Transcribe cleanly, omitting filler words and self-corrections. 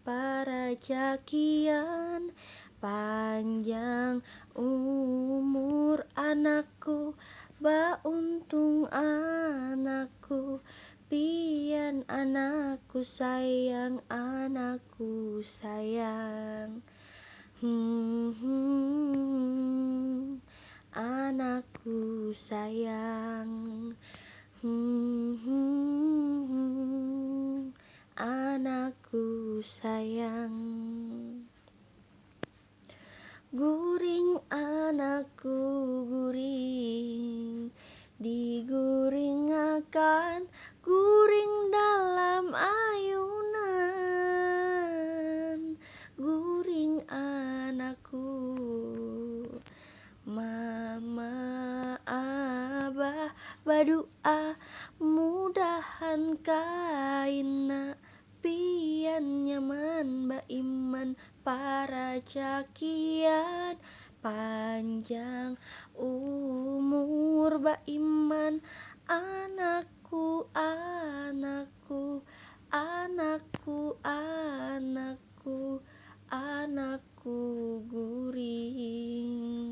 para cakian, panjang umur anakku, bauntung anakku, pian anakku sayang, anakku sayang. Anakku sayang. Anakku sayang. Guring anakku guring, diguringakan guring dalam ayunan. Guring anakku, mama abah badua mudahan kaina, pian nyaman baiman para cakian, panjang umur baiman. Anakku, anakku, anakku, anakku, anakku